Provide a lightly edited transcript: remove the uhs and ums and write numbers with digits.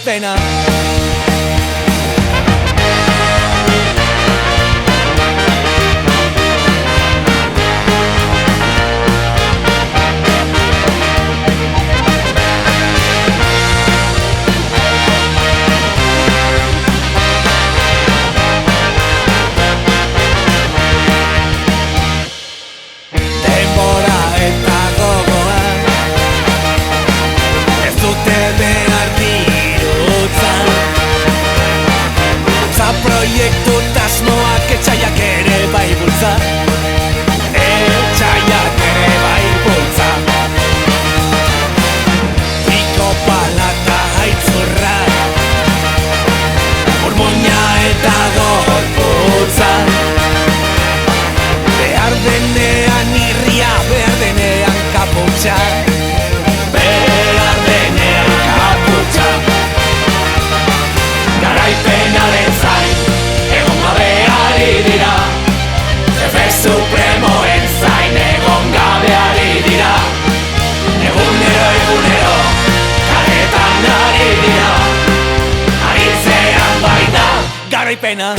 garaipena. Proiektu tasmoak etxaiak ere bai bultza, etxaiak ere bai bultza. Piko palata haitzurra, burmuina eta gorputza. Behar denean irria, behar denean kaputxa, behar denean kaputxa. Garaipenaren zain egon gabe ari dira, Jefe Supremoen zain egon gabe ari dira. Egunero kaletan ari dira, aritzean baita garaipena.